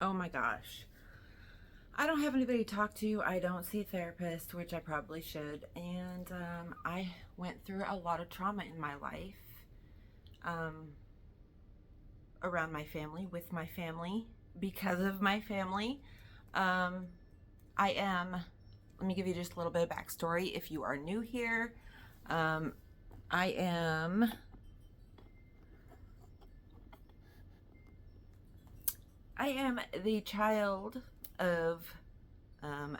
Oh my gosh. I don't have anybody to talk to. I don't see a therapist, which I probably should. And I went through a lot of trauma in my life, um, around my family, with my family, because of my family. Um, I am, let me give you just a little bit of backstory if you are new here. Um, I am I am the child of um,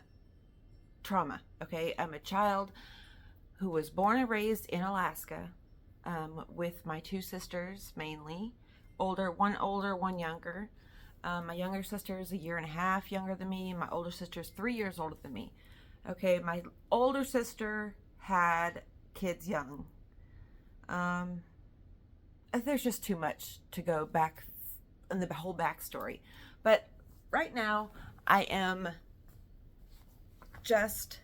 trauma. Okay, I'm a child who was born and raised in Alaska, with my two sisters mainly, older, one younger. My younger sister is a year and a half younger than me. My older sister is 3 years older than me. Okay, my older sister had kids young. Um, there's just too much to go back in the whole backstory. But right now, I am just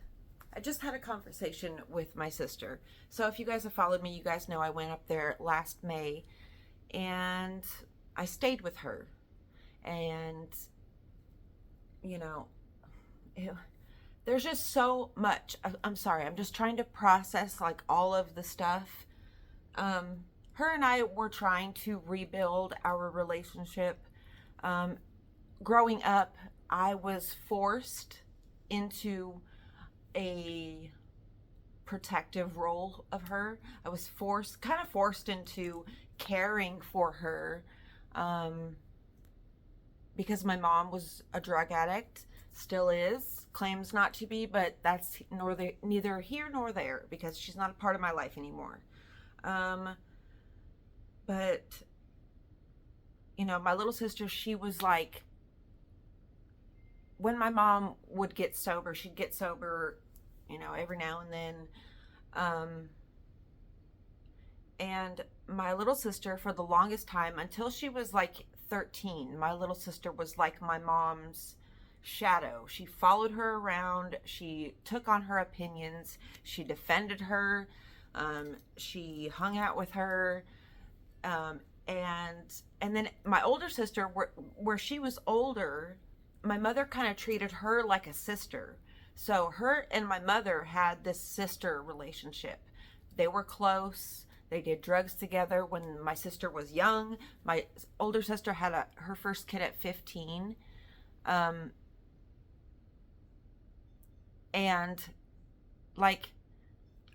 I just had a conversation with my sister. So if you guys have followed me, you guys know I went up there last May and I stayed with her. And you know, it, there's just so much. I'm sorry. I'm just trying to process like all of the stuff. Her and I were trying to rebuild our relationship. Um, Growing up, I was forced into a protective role of her. I was kind of forced into caring for her, um, because my mom was a drug addict, still is, claims not to be, but that's neither here nor there because she's not a part of my life anymore. Um, but, my little sister, she was like, when my mom would get sober, she'd get sober, every now and then. Um, and my little sister, for the longest time, until she was like 13, my little sister was like my mom's shadow. She followed her around. She took on her opinions. She defended her. She hung out with her. And then my older sister, where she was older, my mother kind of treated her like a sister. So her and my mother had this sister relationship. They were close. They did drugs together when my sister was young. My older sister had her first kid at 15. Um, and like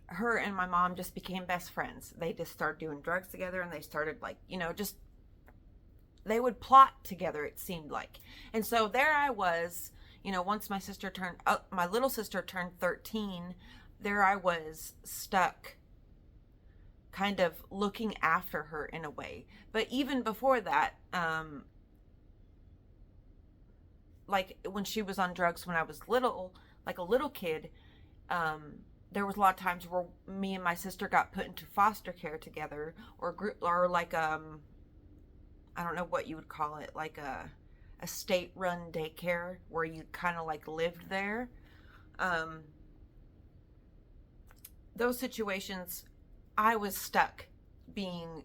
her and my mom just became best friends. They just started doing drugs together and they started like, just they would plot together, it seemed like. And so there I was, once my little sister turned 13, there I was stuck kind of looking after her in a way. But even before that, like when she was on drugs when I was little, like a little kid, there was a lot of times where me and my sister got put into foster care together, or like I don't know what you would call it, like a state-run daycare where you kind of like lived there. Um, those situations, I was stuck being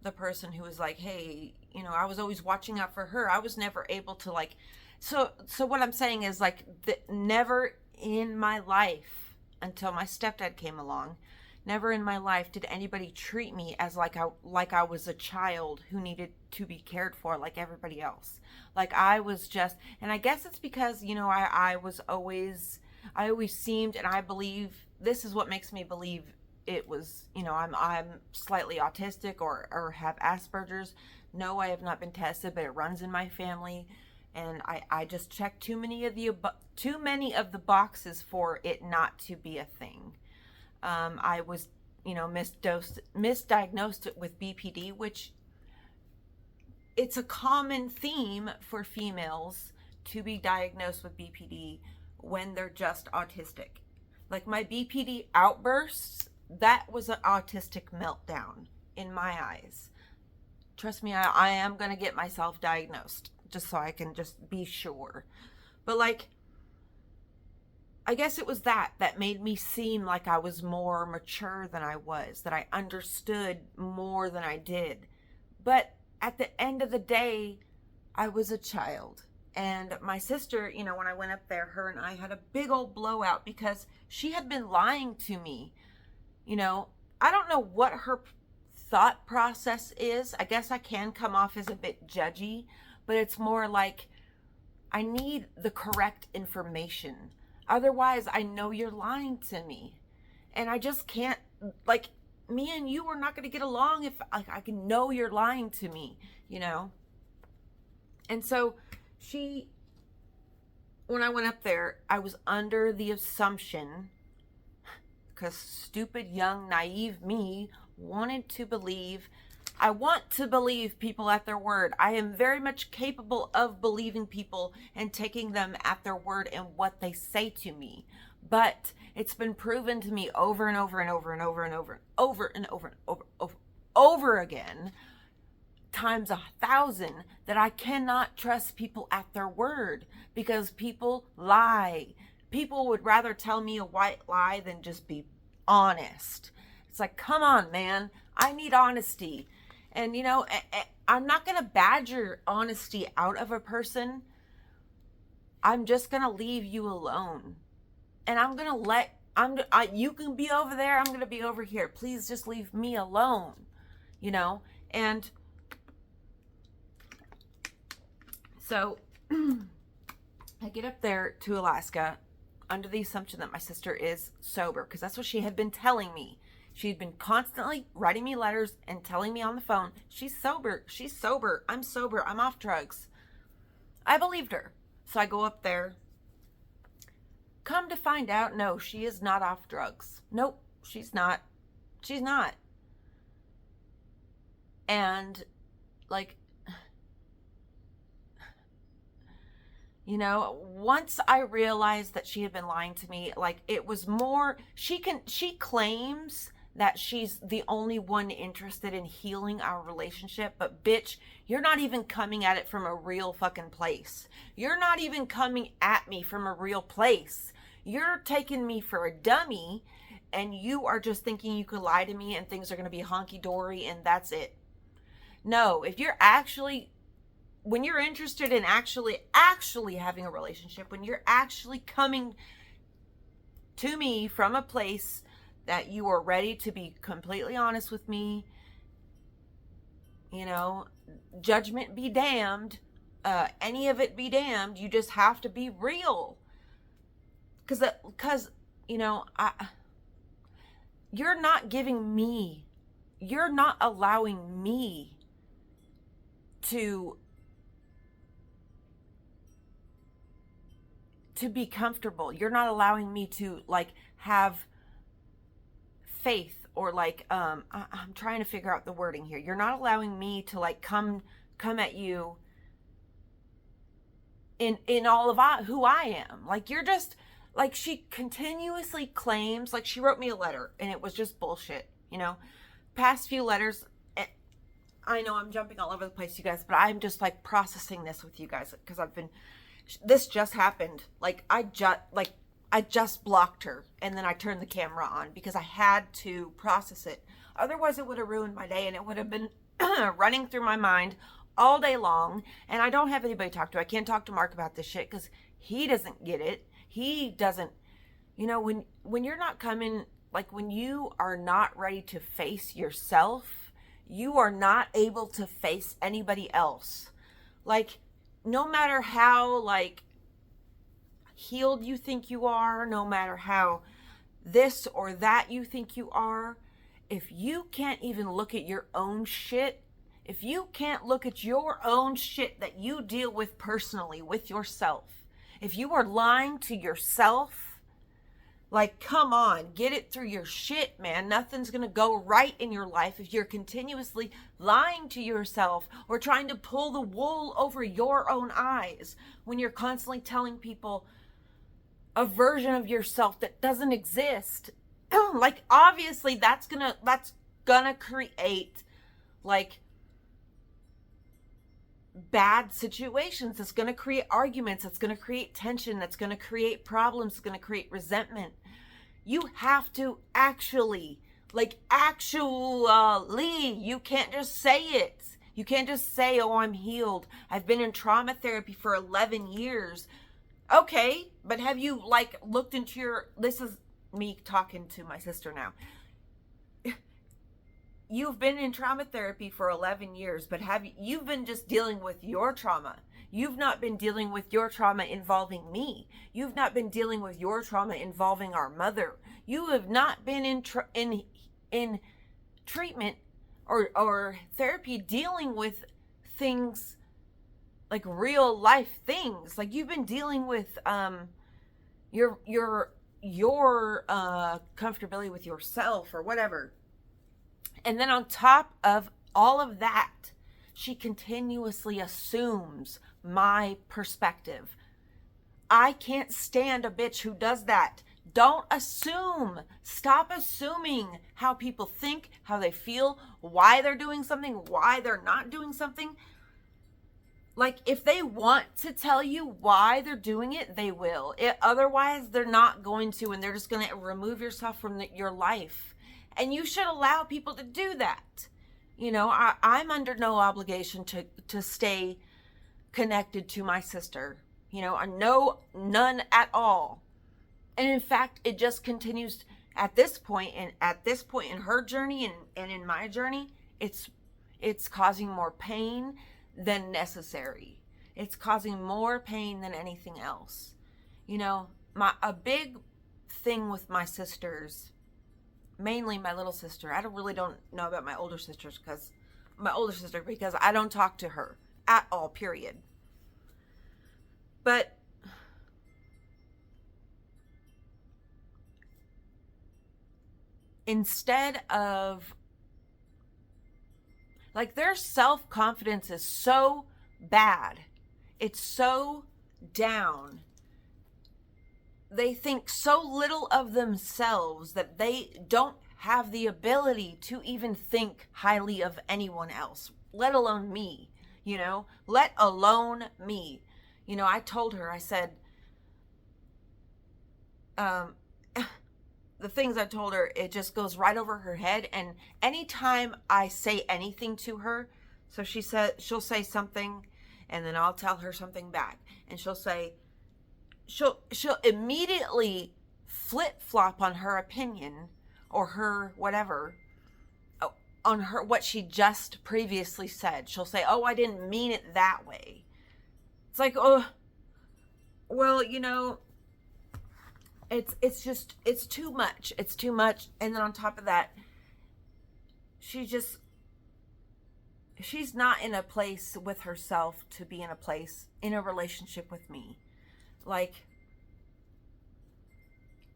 the person who was like, hey, I was always watching out for her. I was never able to like, so what I'm saying is like, never in my life until my stepdad came along, never in my life did anybody treat me as like I was a child who needed to be cared for like everybody else. Like I was just, and I guess it's because, I always seemed, and I believe this is what makes me believe it was, I'm slightly autistic or have Asperger's. No, I have not been tested, but it runs in my family. And I just checked too many of the boxes for it not to be a thing. I was, misdiagnosed with BPD, which it's a common theme for females to be diagnosed with BPD when they're just autistic. Like my BPD outbursts, that was an autistic meltdown in my eyes. Trust me, I am going to get myself diagnosed just so I can just be sure. But like, I guess it was that made me seem like I was more mature than I was, that I understood more than I did. But at the end of the day, I was a child. And my sister, when I went up there, her and I had a big old blowout because she had been lying to me. I don't know what her thought process is. I guess I can come off as a bit judgy, but it's more like I need the correct information. Otherwise, I know you're lying to me. And I just can't, like, me and you are not going to get along if I can know you're lying to me, And so when I went up there, I was under the assumption, because stupid, young, naive me wanted to believe. I want to believe people at their word. I am very much capable of believing people and taking them at their word and what they say to me. But it's been proven to me over and over and over and over and over and over and over and over again, times 1,000, that I cannot trust people at their word because people lie. People would rather tell me a white lie than just be honest. It's like, come on, man. I need honesty. And, I'm not going to badger honesty out of a person. I'm just going to leave you alone. And I'm going to you can be over there. I'm going to be over here. Please just leave me alone, And so I get up there to Alaska under the assumption that my sister is sober, because that's what she had been telling me. She had been constantly writing me letters and telling me on the phone, she's sober, I'm sober, I'm off drugs. I believed her. So I go up there. Come to find out, no, she is not off drugs. Nope, she's not. She's not. And, once I realized that she had been lying to me, it was more, she claims that she's the only one interested in healing our relationship, but bitch, you're not even coming at it from a real fucking place. You're not even coming at me from a real place. You're taking me for a dummy, and you are just thinking you could lie to me and things are going to be honky-dory and that's it. No, if you're when you're interested in actually having a relationship, when you're actually coming to me from a place that you are ready to be completely honest with me, judgment be damned, any of it be damned, you just have to be real. Because you're not allowing me to be comfortable. You're not allowing me to have faith, or I'm trying to figure out the wording here. You're not allowing me to come at you in all of who I am. You're just she continuously claims, she wrote me a letter and it was just bullshit. Past few letters, I know I'm jumping all over the place, you guys, but I'm just processing this with you guys because this just happened. I just blocked her and then I turned the camera on because I had to process it. Otherwise it would have ruined my day and it would have been running through my mind all day long. And I don't have anybody to talk to. I can't talk to Mark about this shit because he doesn't get it. He doesn't, when you're not coming, when you are not ready to face yourself, you are not able to face anybody else. No matter how healed you think you are, no matter how this or that you think you are, if you can't even look at your own shit, if you can't look at your own shit that you deal with personally with yourself, if you are lying to yourself, come on, get it through your shit, man. Nothing's going to go right in your life if you're continuously lying to yourself or trying to pull the wool over your own eyes when you're constantly telling people a version of yourself that doesn't exist. Obviously that's gonna create bad situations. It's going to create arguments. It's going to create tension. That's going to create problems. It's going to create resentment. You have to actually, you can't just say it. You can't just say, oh, I'm healed. I've been in trauma therapy for 11 years. Okay, but have you like looked into your, this is me talking to my sister now. You've been in trauma therapy for 11 years, but you've been just dealing with your trauma. You've not been dealing with your trauma involving me. You've not been dealing with your trauma involving our mother. You have not been in treatment or therapy dealing with things like real life things. Like you've been dealing with your comfortability with yourself or whatever. And then on top of all of that, she continuously assumes my perspective. I can't stand a bitch who does that. Don't assume. Stop assuming how people think, how they feel, why they're doing something, why they're not doing something. Like, if they want to tell you why they're doing it, they will. Otherwise, they're not going to, and they're just going to remove yourself from your life. And you should allow people to do that. You know, I'm under no obligation to stay connected to my sister. You know, none at all. And in fact, it just continues at this point, and at this point in her journey and in my journey, it's causing more pain than necessary. It's causing more pain than anything else. You know, a big thing with my sisters, mainly my little sister. I don't know about my older sisters because I don't talk to her at all, period. But instead of, like, their self-confidence is so bad. It's so down. They think so little of themselves that they don't have the ability to even think highly of anyone else, let alone me, you know, let alone me. You know, I told her, I said, the things I told her, it just goes right over her head. And anytime I say anything to her, so she'll say something and then I'll tell her something back, and she'll immediately flip-flop on her opinion or her whatever, on her what she just previously said. She'll say, oh, I didn't mean it that way. It's like, oh, well, you know, it's too much. It's too much. And then on top of that, she's not in a place with herself to be in a relationship with me. Like,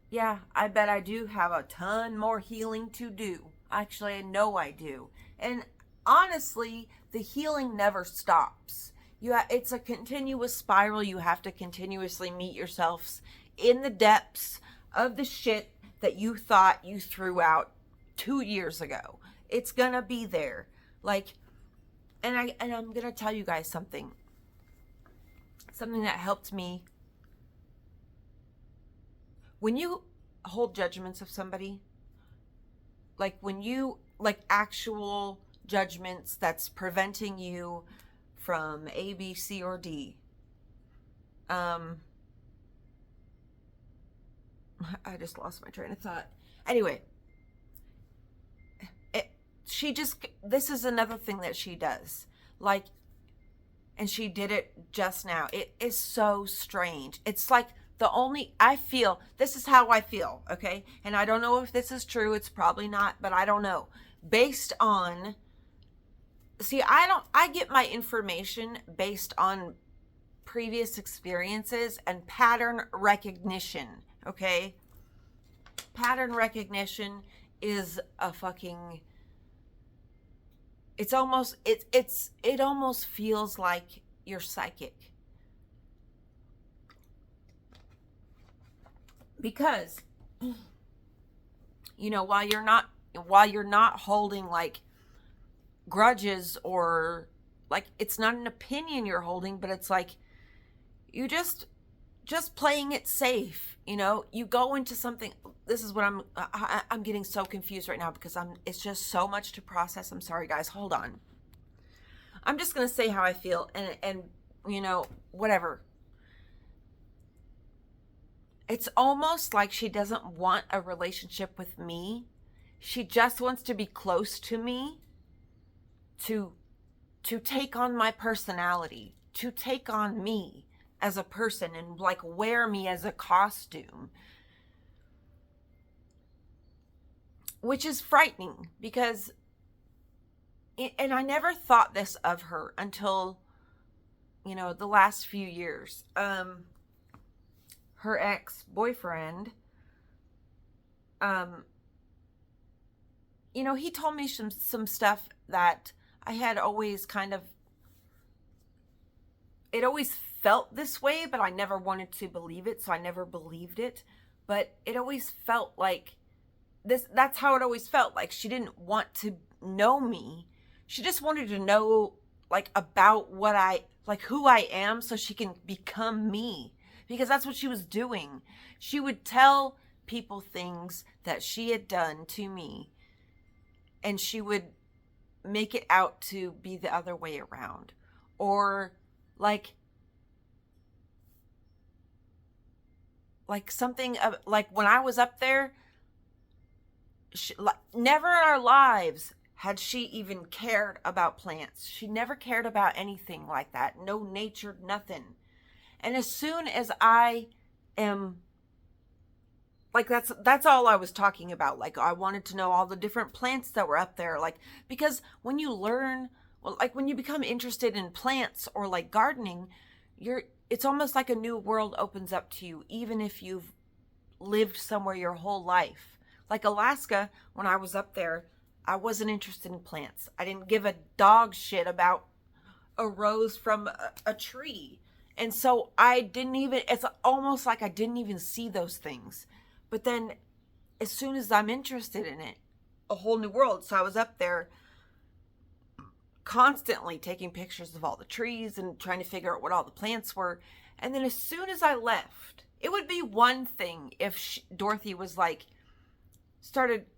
yeah, I bet I do have a ton more healing to do. Actually, I know I do. And honestly, the healing never stops. It's a continuous spiral. You have to continuously meet yourselves in the depths of the shit that you thought you threw out 2 years ago. It's gonna be there. Like, and I'm gonna tell you guys something that helped me. When you hold judgments of somebody, like when you, like actual judgments that's preventing you from A, B, C, or D, I just lost my train of thought. Anyway, this is another thing that she does. Like, and she did it just now. It is so strange. It's like this is how I feel, okay? And I don't know if this is true. It's probably not, but I don't know. Based on, I get my information based on previous experiences and pattern recognition, okay? Pattern recognition is a fucking, it almost feels like you're psychic. Because, you know, while you're not holding like grudges, or like, it's not an opinion you're holding, but it's like you just playing it safe. You know, you go into something. This is what I'm getting so confused right now because it's just so much to process. I'm sorry, guys. Hold on. I'm just going to say how I feel, and you know, whatever. It's almost like she doesn't want a relationship with me. She just wants to be close to me, to take on my personality, to take on me as a person and like wear me as a costume, which is frightening because, and I never thought this of her until, you know, the last few years. Her ex-boyfriend, you know, he told me some stuff that I had always kind of, it always felt this way, but I never wanted to believe it, so I never believed it. But it always felt like this, that's how it always felt. Like she didn't want to know me. She just wanted to know like about what like who I am so she can become me. Because that's what she was doing. She would tell people things that she had done to me, and she would make it out to be the other way around. Or like something of, like when I was up there, never in our lives had she even cared about plants. She never cared about anything like that. No nature, nothing. And as soon as I am, like, that's all I was talking about. Like, I wanted to know all the different plants that were up there. Like, because when you learn, well, like when you become interested in plants or like gardening, it's almost like a new world opens up to you, even if you've lived somewhere your whole life. Like Alaska, when I was up there, I wasn't interested in plants. I didn't give a dog shit about a rose from a tree. And so I didn't even, it's almost like I didn't even see those things. But then as soon as I'm interested in it, a whole new world. So I was up there constantly taking pictures of all the trees and trying to figure out what all the plants were. And then as soon as I left, it would be one thing if Dorothy was like,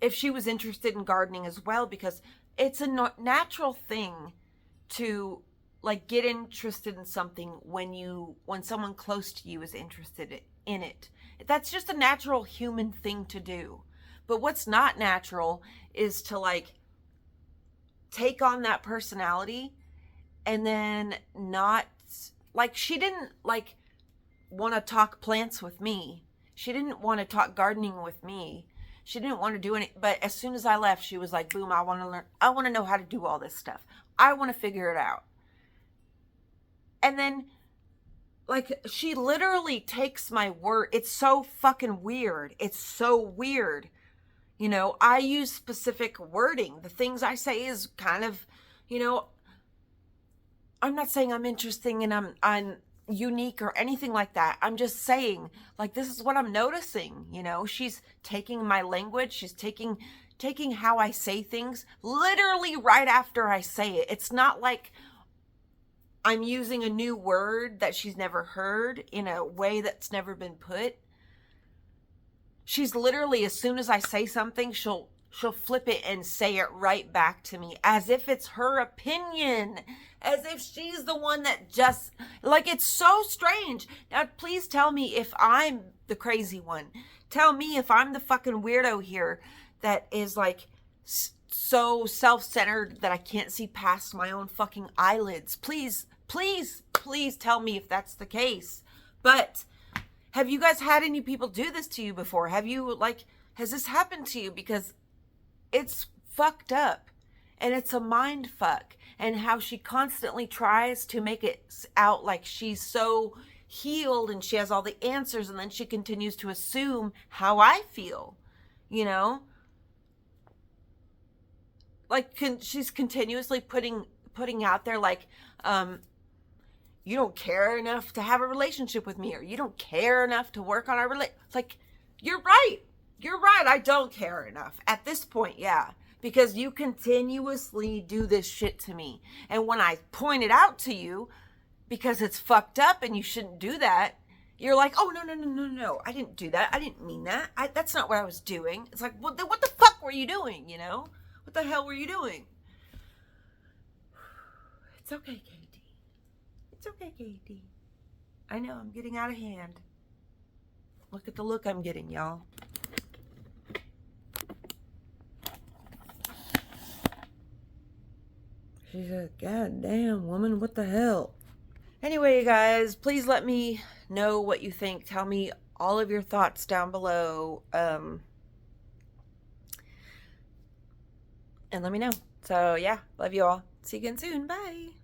if she was interested in gardening as well, because it's a natural thing to like get interested in something when someone close to you is interested in it. That's just a natural human thing to do. But what's not natural is to like take on that personality and then not, like, she didn't like want to talk plants with me. She didn't want to talk gardening with me. She didn't want to do any, but as soon as I left, she was like, boom, I want to learn. I want to know how to do all this stuff. I want to figure it out. And then, like, she literally takes my word. It's so fucking weird. It's so weird. You know, I use specific wording. The things I say is kind of, you know, I'm not saying I'm interesting and I'm unique or anything like that. I'm just saying, like, this is what I'm noticing. You know, she's taking my language. She's taking how I say things literally right after I say it. It's not like I'm using a new word that she's never heard in a way that's never been put. She's literally, as soon as I say something, she'll flip it and say it right back to me as if it's her opinion, as if she's the one that just, like, it's so strange. Now, please tell me if I'm the crazy one. Tell me if I'm the fucking weirdo here that is like so self-centered that I can't see past my own fucking eyelids. Please tell me if that's the case. But have you guys had any people do this to you before? Has this happened to you? Because it's fucked up and it's a mind fuck. And how she constantly tries to make it out like she's so healed and she has all the answers, and then she continues to assume how I feel, you know? Like, she's continuously putting out there like, you don't care enough to have a relationship with me, or you don't care enough to work on our relationship. Like, you're right. I don't care enough at this point. Yeah. Because you continuously do this shit to me. And when I point it out to you, because it's fucked up and you shouldn't do that, you're like, oh, no. I didn't do that. I didn't mean that. That's not what I was doing. It's like, what the fuck were you doing, you know? What the hell were you doing? It's okay, Katie. It's okay, Katie. I know I'm getting out of hand. Look at the look I'm getting, y'all. She said, God damn, woman, what the hell? Anyway, guys, please let me know what you think. Tell me all of your thoughts down below. And let me know. So, yeah, love you all. See you again soon. Bye.